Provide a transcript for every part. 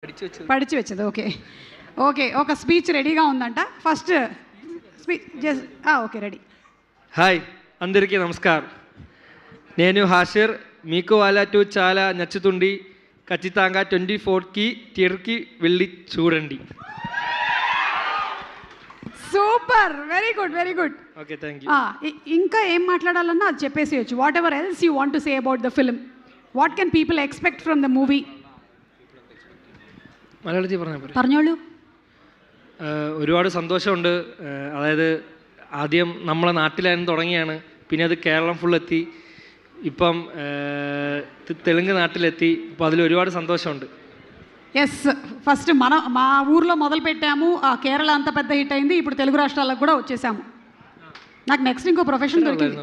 పడిచి వచ్చేది. Okay okay, ఒక speech రెడీగా ఉందంట. First speech okay, ready. Hi, అందరికీ నమస్కారం. నేను హాషర్. మీకు వాళ్ళ టూ చాలా నచ్చుతుంది. ఖచ్చితంగా 24కి థియేటర్కి వెళ్ళి చూడండి. Super, very good very good. Okay, thank you. ఇంకా ఏం మాట్లాడాలన్నా అది చెప్పేసేయచ్చు. Whatever else you want to say about the film, what can people expect from the movie? മലയാളത്തിൽ പറഞ്ഞോളൂ. ഒരുപാട് സന്തോഷമുണ്ട്. അതായത് ആദ്യം നമ്മളെ നാട്ടിലായിരുന്നു തുടങ്ങിയാണ്, പിന്നെ അത് കേരളം ഫുൾ എത്തി, ഇപ്പം തെലുങ്ക് నాటిലെത്തി. അപ്പോൾ അതിൽ ഒരുപാട് సంతోషമുണ്ട്. ఎస్, ఫస్ట్ మా ఊర్లో మొదలు పెట్టాము, కేరళ అంత పెద్ద హిట్ అయింది, ఇప్పుడు తెలుగు రాష్ట్రాలకు కూడా వచ్చేసాము. నాకు నెక్స్ట్ ఇంకో ప్రొఫెషన్ దొరికింది.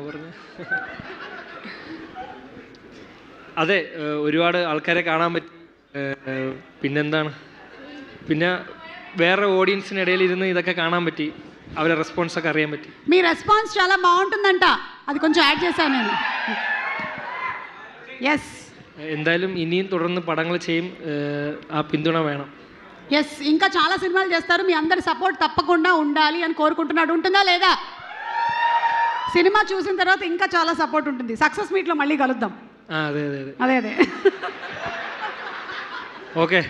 അതെ, ഒരുപാട് ആൾക്കാരെ കാണാൻ പറ്റി. പിന്നെന്താണ്, പിന്നെ വേറെ ഓഡിയൻസിനിടയിൽ ഇരുന്ന് ഇതൊക്കെ കാണാൻ പറ്റി, അവരെ റെസ്പോൺസൊക്കെ അറിയാൻ പറ്റി. మీ రెస్పాన్స్ చాలా బాగుంటుందంట, అది కొంచెం యాడ్ చేశాను నేను. ఎస్, എന്തായാലും ഇനിയും തുടർന്ന് പടങ്ങൾ ചെയ്യും, ആ പിന്തുണ വേണം. ఎస్, ఇంకా చాలా సినిమాలు చేస్తారు, మీ అందరి సపోర్ట్ తప్పకుండా ఉండాలి అని కోరుకుంటున్నాడు. ఉంటుందా లేదా? సినిమా చూసిన తర్వాత ఇంకా చాలా సపోర్ట్ ఉంటుంది. సక్సెస్ మీట్లో మళ్ళీ కలుద్దాం. అదే అదే అదే అదే. ఓకే.